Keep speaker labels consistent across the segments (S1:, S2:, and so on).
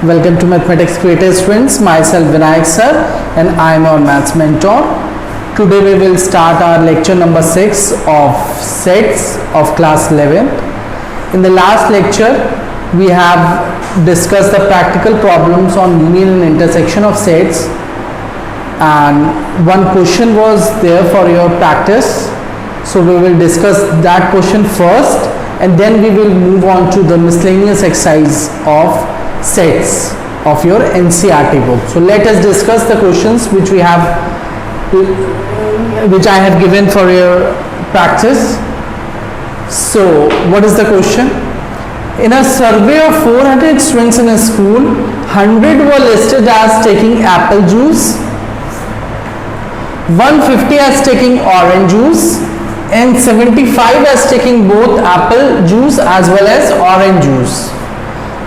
S1: Welcome to Mathematics Creator students, myself Vinayak sir and I am your maths mentor. Today we will start our lecture number 6 of sets of class 11. In the last lecture we have discussed the practical problems on union and intersection of sets, and one question was there for your practice. So we will discuss that question first and then we will move on to the miscellaneous exercise of sets of your NCERT book. So let us discuss the questions which I have given for your practice. So what is the question? In a survey of 400 students in a school, 100 were listed as taking apple juice, 150 as taking orange juice, and 75 as taking both apple juice as well as orange juice.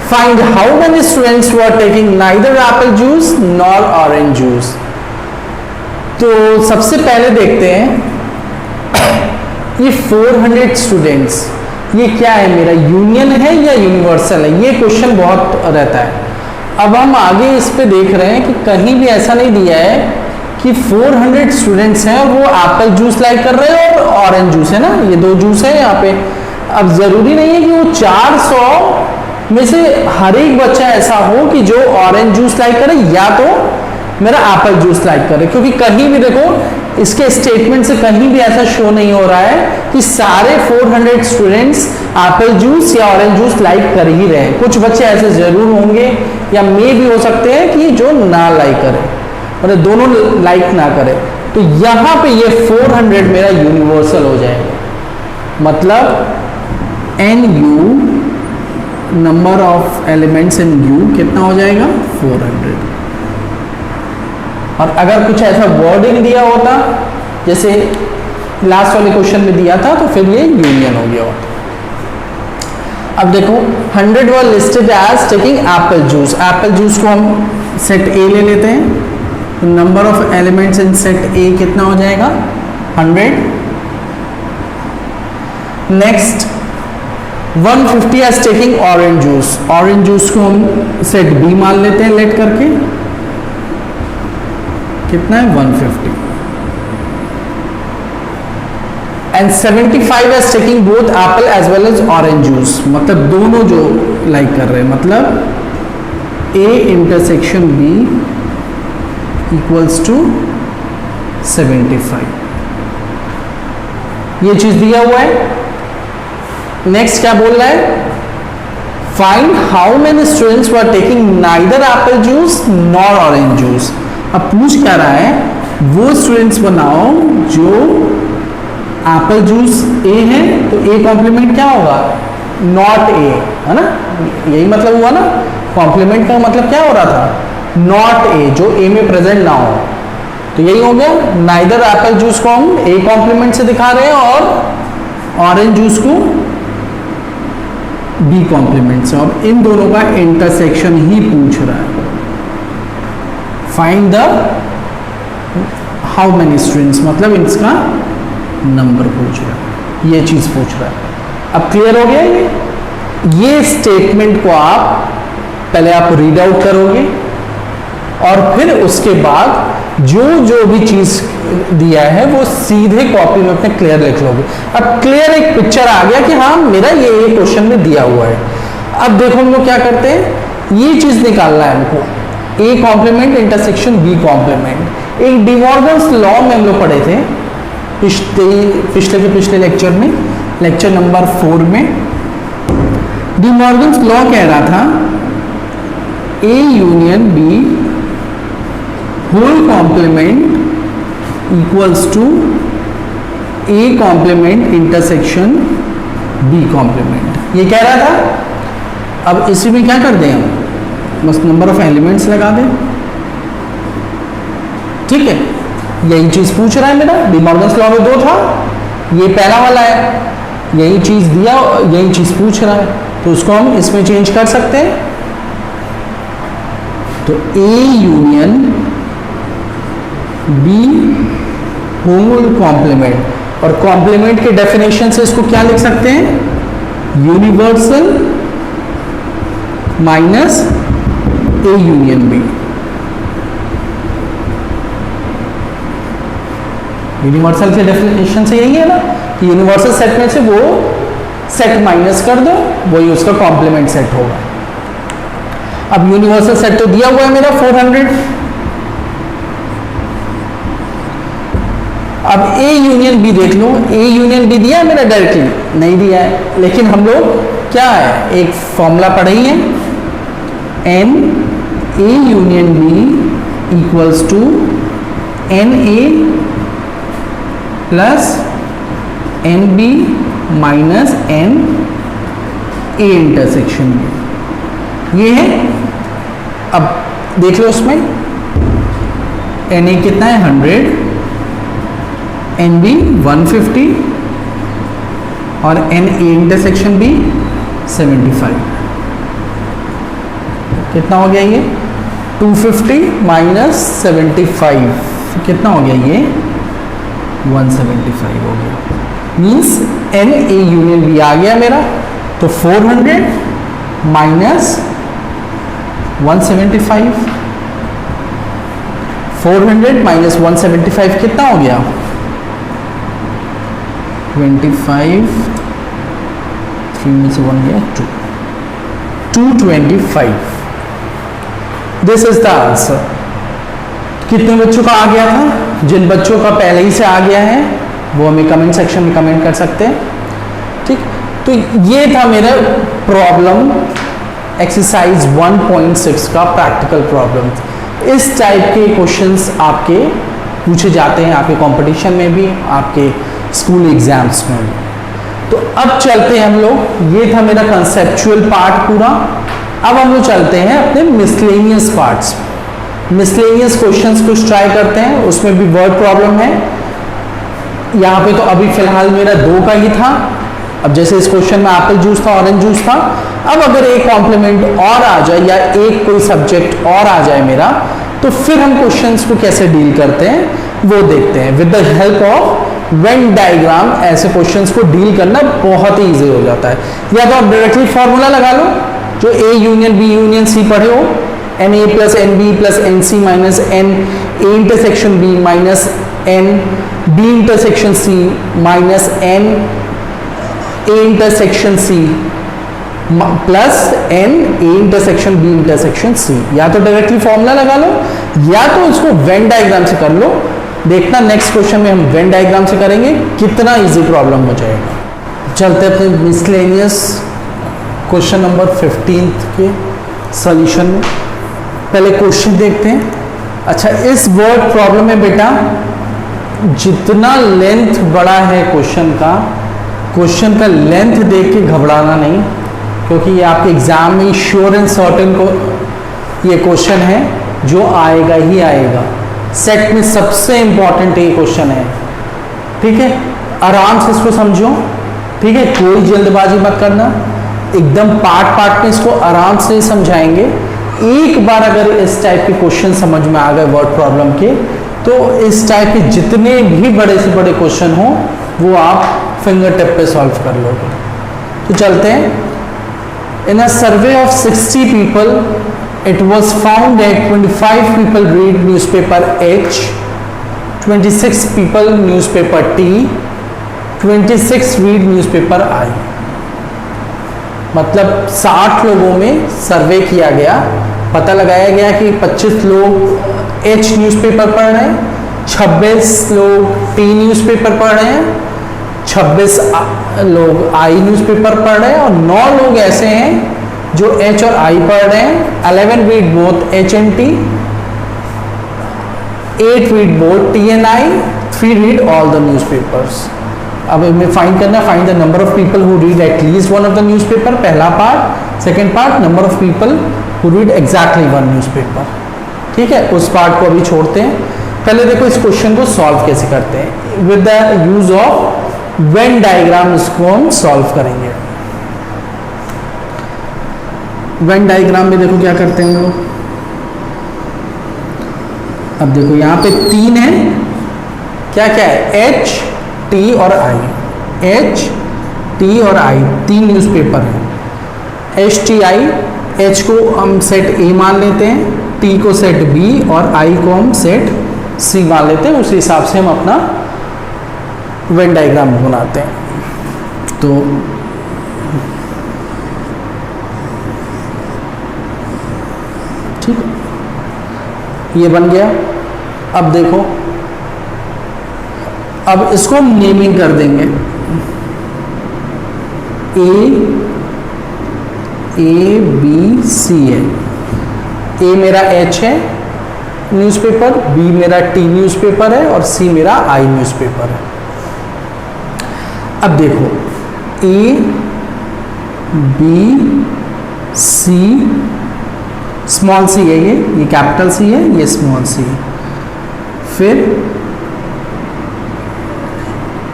S1: Find how many students were taking neither apple juice nor orange juice. तो सबसे पहले देखते हैं ये 400 students, ये क्या है, मेरा यूनियन है या यूनिवर्सल है, ये क्वेश्चन बहुत रहता है। अब हम आगे इस पे देख रहे हैं कि कहीं भी ऐसा नहीं दिया है कि 400 स्टूडेंट्स हैं और वो एप्पल जूस लाइक कर रहे हैं और ऑरेंज जूस है ना, ये दो जूस है यहाँ पे। अब जरूरी नहीं है कि वो 400 में से हर एक बच्चा ऐसा हो कि जो ऑरेंज जूस लाइक करे या तो मेरा एप्पल जूस लाइक करे, क्योंकि कहीं भी देखो इसके स्टेटमेंट से कहीं भी ऐसा शो नहीं हो रहा है कि सारे 400 स्टूडेंट्स एप्पल जूस या ऑरेंज जूस लाइक कर ही रहे हैं। कुछ बच्चे ऐसे जरूर होंगे या मे भी हो सकते हैं कि जो ना लाइक करे, मतलब दोनों लाइक ना करे। तो यहां पे ये 400 मेरा यूनिवर्सल हो जाएगा, मतलब NU number of elements in U कितना हो जाएगा 400। और अगर कुछ ऐसा वर्डिंग दिया होता जैसे लास्ट वाले क्वेश्चन में दिया था तो फिर ये यूनियन हो गया होता। अब देखो 100 were listed as taking apple juice. Apple juice को हम सेट A ले लेते हैं, number of elements in set A कितना हो जाएगा 100। Next 150 as taking orange juice. Orange juice को हम सेट B मान लेते हैं लेट करके, कितना है 150। And 75 as taking both apple as well as orange juice, मतलब दोनों जो लाइक कर रहे हैं, मतलब A intersection B equals to 75। ये चीज दिया हुआ है। नेक्स्ट क्या बोल रहा है, find how many students were taking neither Apple juice nor orange juice. अब पूछ क्या रहा है, वो स्टूडेंट्स बनाओ जो एप्पल जूस A है तो A कॉम्प्लीमेंट क्या होगा नॉट A, है ना, यही मतलब हुआ ना, कॉम्प्लीमेंट का मतलब क्या हो रहा था नॉट A, जो A में प्रेजेंट ना हो। तो यही हो गया, नाइदर एप्पल जूस को हम A कॉम्प्लीमेंट से दिखा रहे हैं और ऑरेंज जूस को B कॉम्प्लीमेंट से। अब इन दोनों का इंटरसेक्शन ही पूछ रहा है। Find the how many students, मतलब इसका नंबर पूछ रहा है, ये चीज पूछ रहा है। अब क्लियर हो गया ये स्टेटमेंट को पहले आप रीड आउट करोगे और फिर उसके बाद जो भी चीज दिया है वो सीधे कॉपी में अपने क्लियर लिख लोगे। अब क्लियर एक पिक्चर आ गया कि हाँ मेरा ये क्वेश्चन में दिया हुआ है। अब देखो हम लोग क्या करते हैं, ये चीज निकालना है हमको, A complement intersection B complement. एक डिमॉर्गन्स लॉ में हम लोग पढ़े थे पिछले लेक्चर में, लेक्चर नंबर 4 में। डिमॉर्गन्स लॉ कह रहा था A union B whole complement equals to A complement intersection B complement, ये कह रहा था। अब इसी में क्या कर दें हम, बस नंबर ऑफ एलिमेंट्स लगा दें, ठीक है। यही चीज पूछ रहा है मेरा, डिमॉर्गन्स लॉ में 2 था, ये पहला वाला है, यही चीज दिया, यही चीज पूछ रहा है, तो उसको हम इसमें चेंज कर सकते हैं। तो A union B whole complement, और कॉम्प्लीमेंट के डेफिनेशन से इसको क्या लिख सकते हैं, universal minus A union B. Universal के डेफिनेशन से यही है ना कि यूनिवर्सल सेट में से वो सेट माइनस कर दो, वही उसका कॉम्प्लीमेंट सेट होगा। अब यूनिवर्सल सेट तो दिया हुआ है मेरा 400, अब ए यूनियन बी देख लो, ए यूनियन बी दिया है मेरा डायरेक्टली, नहीं दिया है, लेकिन हम लोग क्या है एक फॉर्मूला पढ़े ही है, n A union B equals to n A plus n B minus n A intersection B, ये है। अब देख लो उसमें एन ए कितना है 100, एन बी 150 और एन ए इंटरसेक्शन बी 75। कितना हो गया ये 250 माइनस 75 कितना हो गया ये 175 हो गया। Means n A union B आ गया मेरा, तो 400 माइनस 175, 400 माइनस 175 कितना हो गया 25, 3 में से 1 गया 225। This is the answer. कितने बच्चों का आ गया था, जिन बच्चों का पहले ही से आ गया है वो हमें कमेंट सेक्शन में कमेंट कर सकते हैं, ठीक। तो ये था मेरा प्रॉब्लम एक्सरसाइज 1.6 का प्रैक्टिकल प्रॉब्लम। इस टाइप के क्वेश्चंस आपके पूछे जाते हैं आपके कंपटीशन में भी, आपके स्कूल एग्जाम्स में भी। तो अब चलते हैं हम लोग, ये था मेरा कंसेप्चुअल पार्ट पूरा। अब हम लोग चलते हैं अपने मिसलेनियस पार्ट्स। मिसलेनियस क्वेश्चंस कुछ ट्राई करते हैं, उसमें भी वर्ड प्रॉब्लम है। यहाँ पे तो अभी फिलहाल मेरा 2 का ही था। अब जैसे इस क्वेश्चन में एप्पल जूस था, ऑरेंज जूस था, अब अगर एक कॉम्प्लीमेंट और आ जाए या एक कोई सब्जेक्ट और आ जाए मेरा, तो फिर हम क्वेश्चंस को कैसे डील करते हैं वो देखते हैं। With the help of Venn diagram ऐसे क्वेश्चंस को डील करना बहुत ही ईजी हो जाता है। या तो आप डायरेक्टली फॉर्मूला लगा लो, जो A union B union C पढ़े हो, n A plus n B plus n C minus n A intersection B minus n B intersection C minus n A intersection C plus n A intersection B intersection C. या तो directly formula लगा लो या तो इसको Venn diagram से कर लो। देखना next question में हम वेन डायग्राम से करेंगे, कितना इजी प्रॉब्लम हो जाएगा। चलते अपने मिसलेनियस क्वेश्चन नंबर 15 के सॉल्यूशन में। पहले क्वेश्चन देखते हैं। अच्छा, इस वर्ड प्रॉब्लम में बेटा जितना लेंथ बड़ा है क्वेश्चन का लेंथ देख के घबराना नहीं, क्योंकि ये आपके एग्जाम में श्योर एंड सर्टेन को ये क्वेश्चन है जो आएगा ही आएगा। सेट में सबसे इंपॉर्टेंट ये क्वेश्चन है, ठीक है। आराम से इसको समझो, ठीक है, कोई जल्दबाजी मत करना, एकदम पार्ट में इसको आराम से समझाएंगे। एक बार अगर इस टाइप के क्वेश्चन समझ में आ गए वर्ड प्रॉब्लम के, तो इस टाइप के जितने भी बड़े से बड़े क्वेश्चन हो वो आप फिंगर टिप पे सॉल्व कर लोगे। तो चलते हैं। In a survey of 60 people it was found that 25 people read newspaper H, 26 people newspaper T, 26 read newspaper I। मतलब 60 लोगों में सर्वे किया गया, पता लगाया गया कि 25 लोग H न्यूज़पेपर पढ़ रहे हैं, 26 लोग T न्यूज़पेपर पढ़ रहे हैं, 26 लोग I न्यूज़पेपर पढ़ रहे हैं और 9 लोग ऐसे हैं जो H और I पढ़ रहे हैं। 11 read both H and T, 8 read both T and I, 3 read all the newspapers। अब हमें फाइंड करना, find the number of people who read at least one of the newspaper, पहला part. Second part, number of people who read exactly one newspaper, ठीक है। उस part को अभी छोड़ते हैं। पहले देखो इस क्वेश्चन को सॉल्व कैसे करते हैं। With the use of Venn diagram इसको हम सॉल्व करेंगे। वेन डायग्राम में देखो क्या करते हैं हम लोग। अब देखो यहाँ पे 3 है क्या क्या है, एच, टी और आई। एच, टी और आई 3 न्यूज़पेपर हैं। एच, टी, आई। एच को हम सेट ए मान लेते हैं, टी को सेट बी और आई को हम सेट सी मान लेते हैं। उसी हिसाब से हम अपना वेन डायग्राम बनाते हैं। तो ठीक, ये बन गया। अब देखो, अब इसको हम नेमिंग कर देंगे। ए बी सी है। ए मेरा एच है न्यूज़पेपर, बी मेरा टी न्यूज़पेपर है और सी मेरा आई न्यूज़पेपर है। अब देखो, ए बी सी, स्मॉल सी है ये कैपिटल सी है, ये स्मॉल सी है। फिर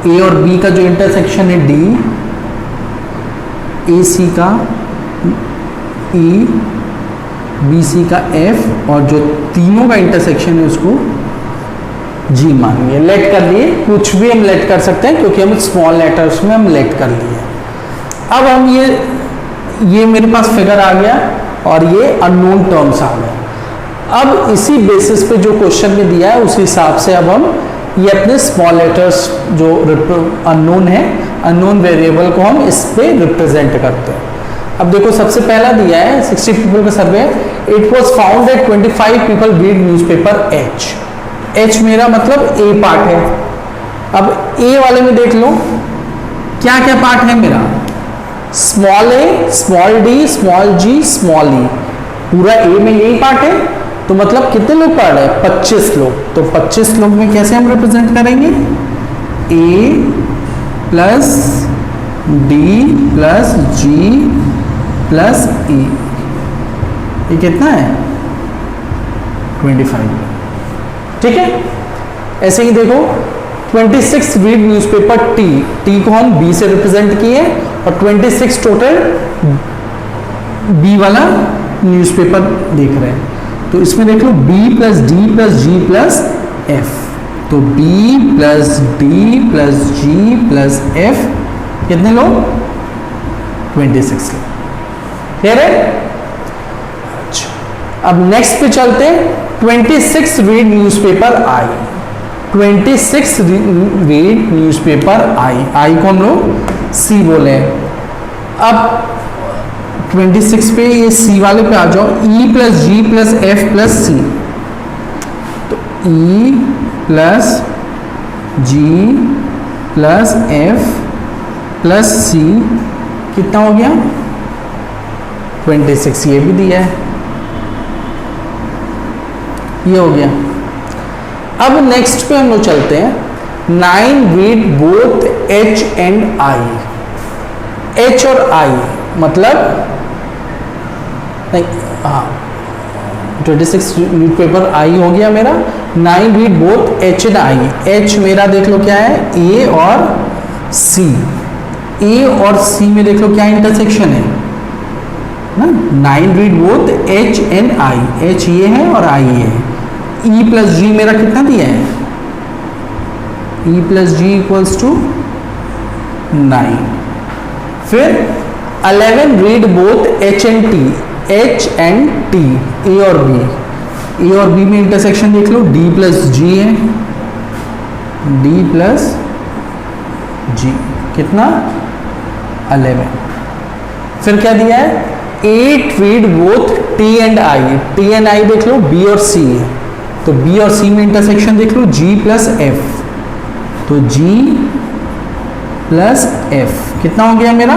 S1: ए और बी का जो इंटरसेक्शन है डी, ए सी का ई, बी सी का एफ और जो तीनों का इंटरसेक्शन है उसको जी मान लिए। लेट कर लिए, कुछ भी हम लेट कर सकते हैं क्योंकि हम स्मॉल लेटर्स में हम लेट कर लिए। अब हम ये मेरे पास फिगर आ गया और ये अननोन टर्म्स आ गए। अब इसी बेसिस पे जो क्वेश्चन में दिया है उसी हिसाब से अब हम ये अपने स्मॉल लेटर्स जो अननोन है, अननोन वेरिएबल को हम इस पे रिप्रेजेंट करते हैं। अब देखो, सबसे पहला दिया है 60 पीपल का survey. It was found that 25 people read newspaper H. H मेरा मतलब ए पार्ट है। अब ए वाले में देख लो क्या क्या पार्ट है मेरा, स्मॉल ए, स्मॉल डी, स्मॉल जी, स्मॉल ई। पूरा ए में यही पार्ट है, तो मतलब कितने लोग पढ़ रहे हैं, 25 लोग। तो 25 लोग में कैसे हम रिप्रेजेंट करेंगे, ए plus D plus G plus ई। ये कितना है, 25। ठीक है। ऐसे ही देखो, 26 रीड न्यूज़पेपर टी। टी को हम बी से रिप्रेजेंट किए और 26 टोटल बी वाला न्यूज़पेपर देख रहे हैं। तो इसमें देख लो B plus D plus G plus F. तो B plus D plus G plus F कितने लोग, 26 लोग। क्लियर है। अच्छा, अब नेक्स्ट पे चलते हैं। 26 read newspaper I. 26 read newspaper I. I को हम लोग सी बोले। अब 26 पे ये सी वाले पे आ जाओ, ई plus G plus F plus सी। तो ई plus G plus F plus सी कितना हो गया, 26। ये भी दिया है, ये हो गया। अब नेक्स्ट पे हम लोग चलते हैं। 9 read both H and I. H और आई मतलब नहीं, हाँ 26 न्यूज़पेपर आई हो गया मेरा। 9 read both H and I. H मेरा देख लो क्या है, ए और सी। ए और सी में देख लो क्या इंटरसेक्शन है ना। 9 read both H and I. H ये है और आई ये है। ई प्लस जी मेरा कितना दिया है, E plus G equals to 9। फिर 11 read both H and T. H and T, A और बी। ए और बी में इंटरसेक्शन देख लो, डी प्लस जी है, डी प्लस जी कितना, 11। फिर क्या दिया है, 8 read both T and I. T and I देख लो, बी और सी है, तो बी और सी में इंटरसेक्शन देख लो, जी प्लस एफ। तो जी प्लस एफ कितना हो गया मेरा,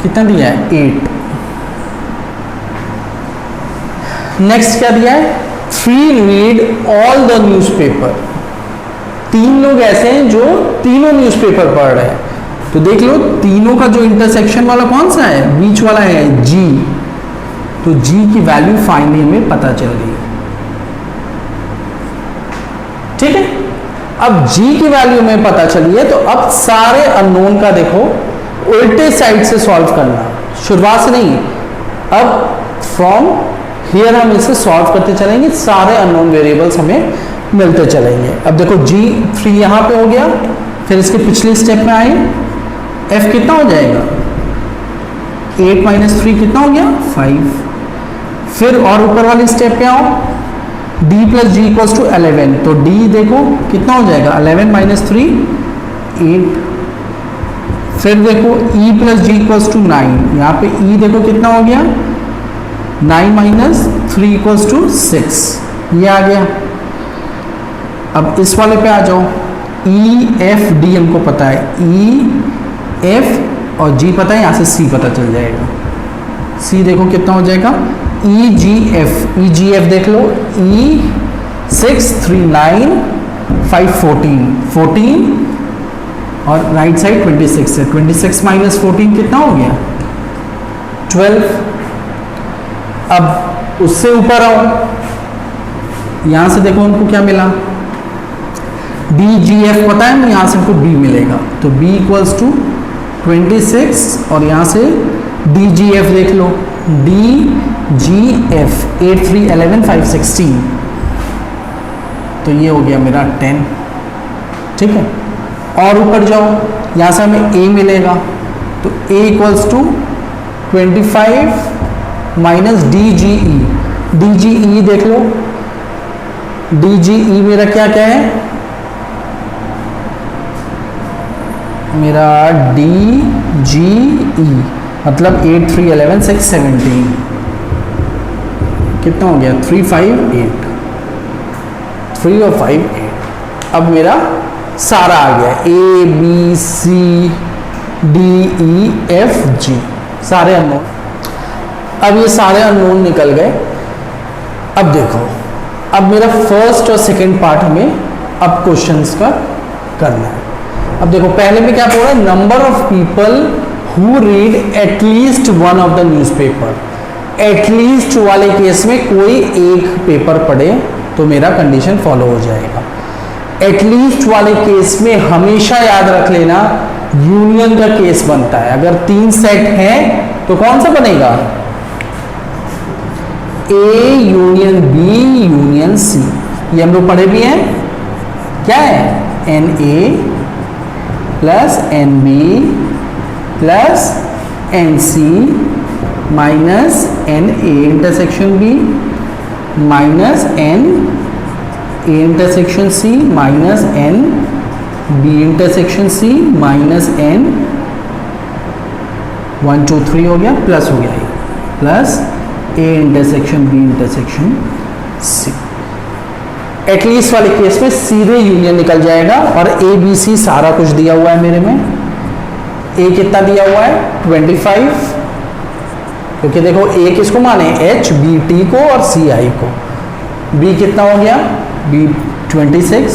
S1: कितना दिया है, 8। नेक्स्ट क्या दिया है, 3 रीड ऑल द न्यूज़पेपर। 3 लोग ऐसे हैं जो तीनों न्यूज़पेपर पढ़ रहे हैं। तो देख लो तीनों का जो इंटरसेक्शन वाला कौन सा है, बीच वाला है जी। तो जी की वैल्यू फाइनली हमें पता चल गई। ठीक है। अब जी की वैल्यू में पता चली है, तो अब सारे अननोन का देखो उल्टे साइड से सॉल्व करना, शुरुआत से नहीं। अब फ्रॉम हियर हम इसे सॉल्व करते चलेंगे, सारे अननोन वेरिएबल्स हमें मिलते चलेंगे। अब देखो G3 यहाँ पे हो गया, फिर इसके पिछले स्टेप में आए, F कितना हो जाएगा 8 माइनस 3 कितना हो गया 5। फिर और ऊपर वाले स्टेप पे आओ, D plus G equals to 11, तो D देखो कितना हो जाएगा 11 माइनस 3 8। फिर देखो E plus G equals to 9, यहाँ पे E देखो कितना हो गया 9 माइनस 3 इक्वल्स टू 6, ये आ गया। अब इस वाले पे आ जाओ, E F D हमको पता है, E F और G पता है, यहाँ से C पता चल जाएगा। C देखो कितना हो जाएगा E G F देख लो, E 6 3 9 5 14 और राइट साइड 26 है, 26 माइनस 14 कितना हो गया 12। अब उससे ऊपर आओ, यहां से देखो उनको क्या मिला, D G F पता है, यहां से हमको B मिलेगा, तो B इक्वल्स टू 26 और यहां से D G F देख लो, D G F 8 3 11 5 16, तो ये हो गया मेरा 10। ठीक है, और ऊपर जाओ, यहां से हमें A मिलेगा, तो A equals to 25 minus D G E देख लो, D G E मेरा क्या क्या है, मेरा D G E मतलब 8 3 11 6 17 कितना हो गया 3 5 8, 3 और 5 8। अब मेरा सारा आ गया A B C D E F G, सारे अननोन। अब ये सारे अननोन निकल गए। अब देखो, अब मेरा फर्स्ट और सेकंड पार्ट हमें अब क्वेश्चंस का करना है। अब देखो पहले में क्या बोल रहा है, number of people who read at least one of the newspaper. At least वाले केस में कोई एक पेपर पढ़े तो मेरा कंडीशन फॉलो हो जाएगा। एटलीस्ट वाले केस में हमेशा याद रख लेना यूनियन का केस बनता है। अगर 3 सेट है तो कौन सा बनेगा, A union B union C। ये हम लोग पढ़े भी हैं, क्या है NA plus NB plus NC minus NA intersection B minus NA intersection C minus NB intersection C minus N 1 2 3 हो गया, प्लस हो गया plus A intersection B intersection C। At least वाले केस में सीधे यूनियन निकल जाएगा और A B C सारा कुछ दिया हुआ है मेरे में। A कितना दिया हुआ है 25, क्योंकि देखो A किसको माने H B T को और C I को। B कितना हो गया B 26,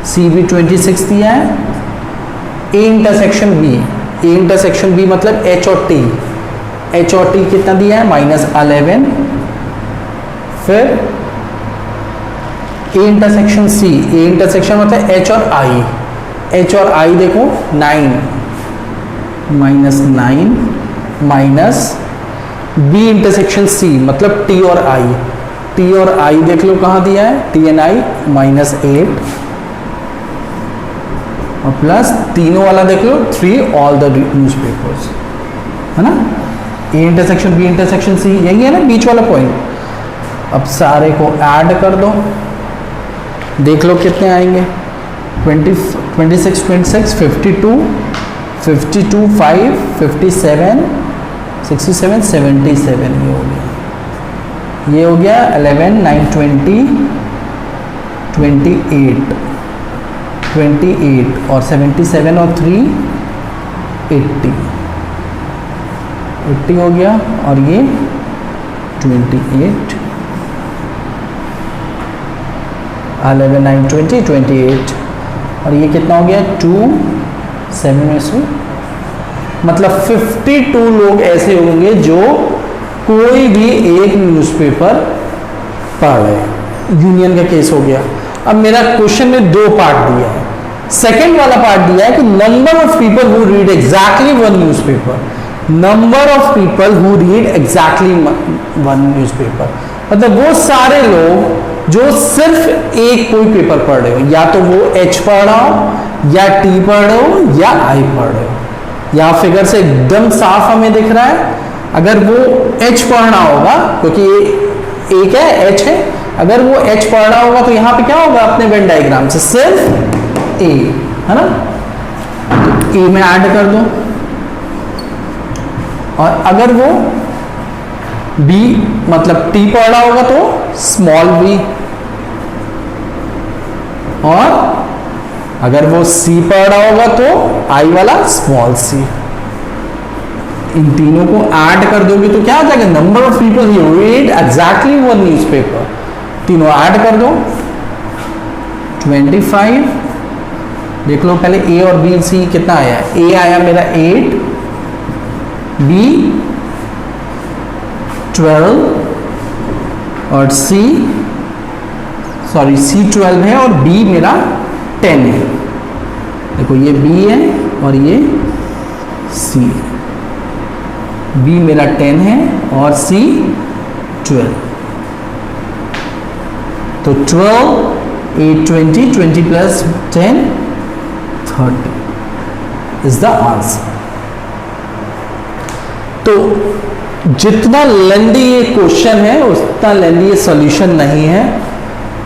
S1: C भी 26 दिया है। A इंटरसेक्शन B मतलब H और T कितना दिया है -11। फिर A इंटरसेक्शन मतलब H और I देखो 9 -9 माइनस B इंटरसेक्शन C मतलब T और I देख लो कहाँ दिया है T and I -8 और प्लस तीनों वाला देख लो 3 ऑल द न्यूज़पेपर्स, है ना। A intersection B intersection C यही है ना बीच वाला पॉइंट। अब सारे को ऐड कर दो, देख लो कितने आएंगे 26 52 5 57 67 77, ये हो गया 11 9 20 28 और 77 और 3 80 हो गया और ये 28 11 9 20 28 और ये कितना हो गया 2 7 में से, मतलब 52 लोग ऐसे होंगे जो कोई भी एक न्यूज़पेपर पढ़ रहे। यूनियन का केस हो गया। अब मेरा क्वेश्चन में 2 पार्ट दिया है। सेकंड वाला पार्ट दिया है कि number of people who read exactly one newspaper, number of people who read exactly one newspaper मतलब वो सारे लोग जो सिर्फ एक कोई पेपर पढ़ रहे हो, या तो वो H पढ़ रहा हो या T पढ़ रहे हो या I पढ़ रहे हो। या फिगर से एकदम साफ हमें दिख रहा है, अगर वो H पढ़ना होगा, क्योंकि ये एक है H है, अगर वो H पढ़ रहा होगा तो यहाँ पे क्या होगा अपने वेन डायग्राम से सिर्फ A है ना, तो A में ऐड कर दो। और अगर वो B मतलब T पढ़ रहा होगा तो स्मॉल b, और अगर वो C पढ़ रहा होगा तो I वाला स्मॉल c। इन तीनों को ऐड कर दोगे तो क्या आ जाएगा, number of people you read exactly one newspaper. तीनों ऐड कर दो 25। देख लो पहले A और B C कितना आया, A आया मेरा 8, B 12 और C 12 है और B मेरा 10 है। देखो ये B है और ये C, B मेरा 10 है और C 12, तो 12 8 20 20 प्लस 10 30 इज द आंसर। तो जितना लेंदी ये क्वेश्चन है उतना लेंदी ये सॉल्यूशन नहीं है,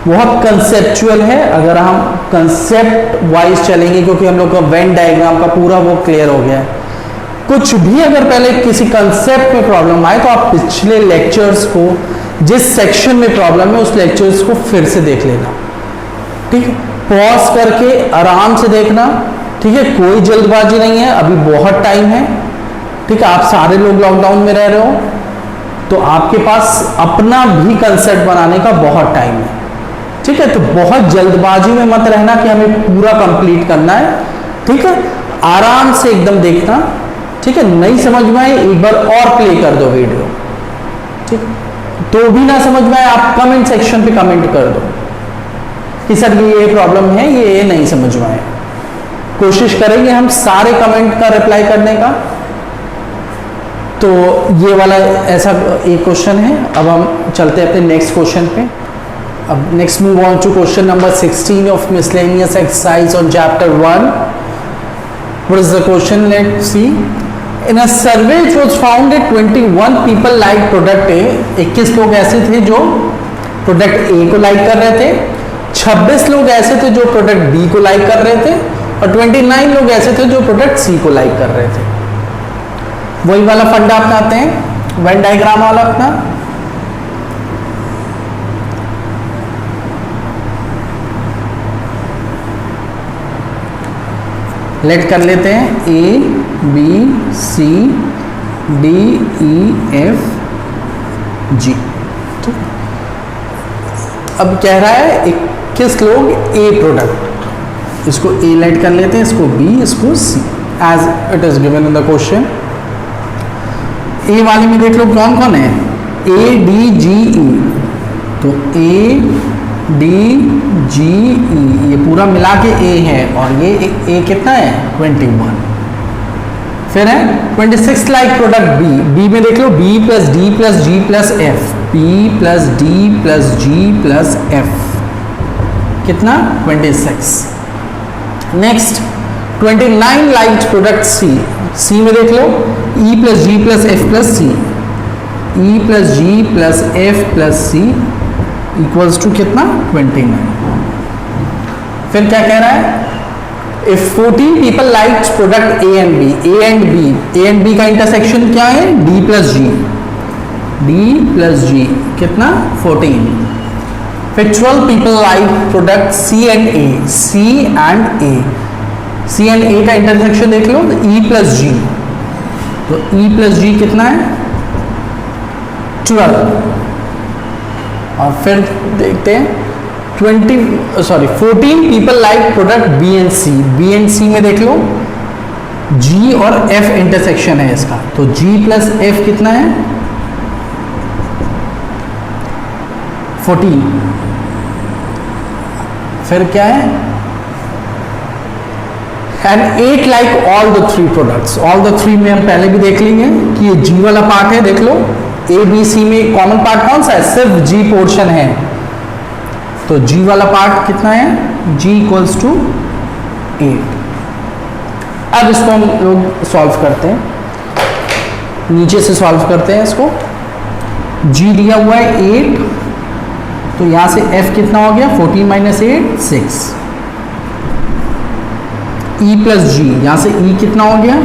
S1: बहुत कंसेप्चुअल है। अगर हम कंसेप्ट वाइज चलेंगे, क्योंकि हम लोग का वेन डायग्राम का पूरा वो क्लियर हो गया है, कुछ भी अगर पहले किसी कंसेप्ट में प्रॉब्लम आए तो आप पिछले लेक्चर्स को, जिस सेक्शन में प्रॉब्लम है उस लेक्चर्स को फिर से देख लेना, ठीक है, पॉज करके आराम से देखना, ठीक है, कोई जल्दबाजी नहीं है, अभी बहुत टाइम है, ठीक है। आप सारे लोग लॉकडाउन में रह रहे हो तो आपके पास अपना भी कंसेप्ट बनाने का बहुत टाइम है, ठीक है। तो बहुत जल्दबाजी में मत रहना कि हमें पूरा कंप्लीट करना है, ठीक है, आराम से एकदम देखना, ठीक है। नहीं समझ में आए एक बार और प्ले कर दो वीडियो, ठीक, तो भी ना समझ में आए आप कमेंट सेक्शन पे कमेंट कर दो कि सर ये प्रॉब्लम है, ये नहीं समझ में आए। कोशिश करेंगे हम सारे कमेंट का रिप्लाई करने का। तो ये वाला ऐसा एक क्वेश्चन है। अब हम चलते हैं अपने नेक्स्ट क्वेश्चन पे। अब next move on to question number 16 of miscellaneous exercise on chapter 1। What is the question, let's see. In a survey it was found that 21 people like product A, 21 लोग ऐसे थे जो प्रोडक्ट ए को like कर रहे थे, 26 लोग ऐसे थे जो प्रोडक्ट बी को लाइक कर रहे थे, और 29 लोग ऐसे थे जो प्रोडक्ट सी को लाइक कर रहे थे। वही वाला फंडा अपनाते हैं, वेन डायग्राम वाला अपना। लेट कर लेते हैं A B C D E F G. अब कह रहा है 21 लोग ए प्रोडक्ट, इसको ए लेट कर लेते हैं, इसको बी, इसको C, as it is given in the question. A वाले में देख लो कौन कौन है, ए डी जी ई, तो ए डी जी ई ये पूरा मिला के ए है, और ये ए कितना है 21। फिर है 26 लाइक प्रोडक्ट बी, बी में देख लो B plus D plus G plus F, B plus D plus G plus F, कितना 26। Next 29 like product C, C में देख लो E plus G plus F plus C, E plus G plus F plus C equals to कितना 29। फिर क्या कह रहा है, if 14 people like product A and B, A and B, A and B का इंटरसेक्शन क्या है D plus G, D plus G कितना 14। फिर 12 people like product C and A, C and A, C and A का intersection देख लो E plus जी, तो ई plus G कितना है 12। और फिर देखते हैं 14 people like product B and C, B and C में देख लो जी और एफ इंटरसेक्शन है इसका, तो जी प्लस एफ कितना है 14। फिर क्या है, and 8 like all the 3 products, all the 3 में हम पहले भी देख लेंगे कि ये जी वाला पार्ट है, देख लो ए बी सी में कॉमन पार्ट कौन सा है, सिर्फ जी पोर्शन है, तो g वाला पार्ट कितना है, g इक्वल्स टू 8। अब इसको हम लोग सॉल्व करते हैं, नीचे से सॉल्व करते हैं इसको। g दिया हुआ है 8, तो यहां से f कितना हो गया, 14 माइनस 8 6। e प्लस जी, यहां से e कितना हो गया,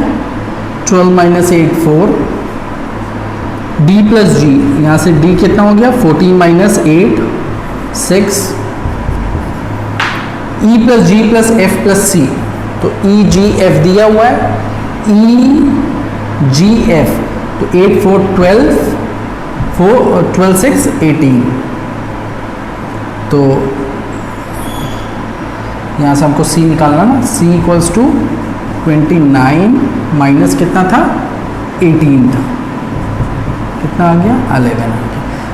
S1: 12 माइनस 8 4। d प्लस जी, यहां से d कितना हो गया, 14 minus 8 6। e plus G plus f plus c, तो e g f दिया हुआ है, e g f, तो 8 4 12 4 12 6 18। तो यहाँ से हमको c निकालना ना, c इक्वल्स टू 29 माइनस कितना था, 18 था, कितना आ गया, 11 आ गया।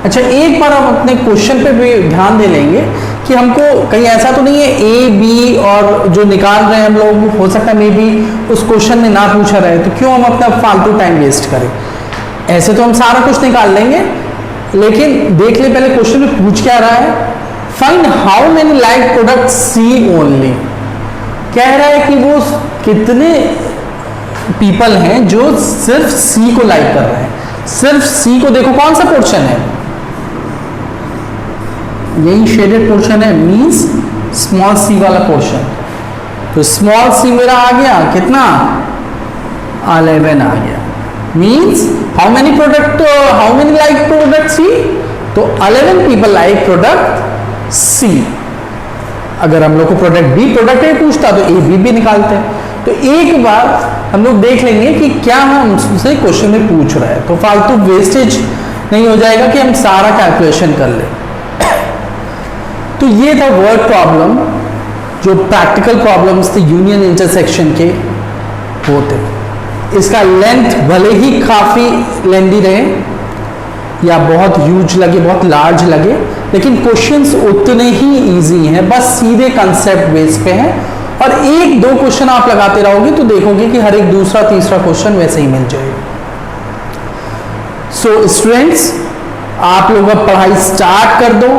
S1: अच्छा, एक बार हम अपने क्वेश्चन पे भी ध्यान दे लेंगे कि हमको कहीं ऐसा तो नहीं है a b और जो निकाल रहे हैं हम लोग, हो सकता है मे बी उस क्वेश्चन में ना पूछा रहे, तो क्यों हम अपना फालतू टाइम वेस्ट करें। ऐसे तो हम सारा कुछ निकाल लेंगे, लेकिन देख ले पहले क्वेश्चन में पूछ क्या रहा है। Find how many like product C only, कह रहा है कि वो कितने पीपल हैं जो सिर्फ सी को लाइक कर रहे हैं। सिर्फ सी को देखो कौन सा पोर्शन है, यही शेडेड पोर्शन है, मींस स्मॉल सी वाला पोर्शन। तो स्मॉल सी मेरा आ गया कितना, 11 आ गया। Means how many product, how many like product C, तो 11 पीपल लाइक प्रोडक्ट सी। अगर हम लोग को प्रोडक्ट बी प्रोडक्ट ए पूछता तो ए बी भी निकालते हैं। तो एक बार हम लोग देख लेंगे कि क्या हमसे क्वेश्चन में पूछ रहा है, तो फालतू वेस्टेज नहीं हो जाएगा कि हम सारा कैलकुलेशन कर ले। तो ये था वर्ड प्रॉब्लम, जो प्रैक्टिकल प्रॉब्लम्स थे यूनियन इंटरसेक्शन के होते। इसका लेंथ भले ही काफी लेंदी रहे या बहुत ह्यूज लगे, बहुत लार्ज लगे, लेकिन क्वेश्चंस उतने ही इजी हैं, बस सीधे कंसेप्ट बेस पे हैं। और एक दो क्वेश्चन आप लगाते रहोगे तो देखोगे कि हर एक दूसरा तीसरा क्वेश्चन वैसे ही मिल जाएगा। सो स्टूडेंट्स, आप लोग अब पढ़ाई स्टार्ट कर दो।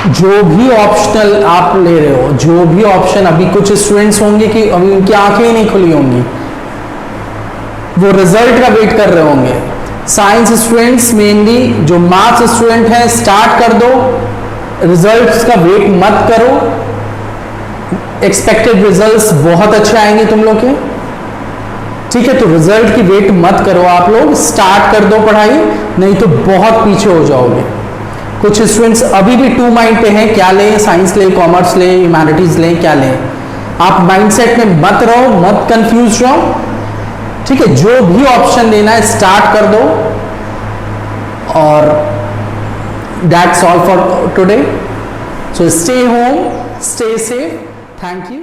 S1: जो भी ऑप्शनल आप ले रहे हो, जो भी ऑप्शन, अभी कुछ स्टूडेंट्स होंगे कि अभी उनकी आंखें ही नहीं खुली होंगी, वो रिजल्ट का वेट कर रहे होंगे। साइंस स्टूडेंट्स मेनली, जो मैथ्स स्टूडेंट हैं, स्टार्ट कर दो, रिजल्ट्स का वेट मत करो। एक्सपेक्टेड रिजल्ट्स बहुत अच्छे आएंगे तुम लोग के, ठीक है। तो रिजल्ट की वेट मत करो, आप लोग स्टार्ट कर दो पढ़ाई, नहीं तो बहुत पीछे हो जाओगे। कुछ स्टूडेंट्स अभी भी टू माइंड पे हैं, क्या लें, साइंस ले, कॉमर्स ले, ह्यूमैनिटीज ले, क्या लें। आप माइंडसेट में मत रहो, मत कंफ्यूज रहो, ठीक है। जो भी ऑप्शन लेना है स्टार्ट कर दो। और that's all for today. So stay home, stay safe, thank you.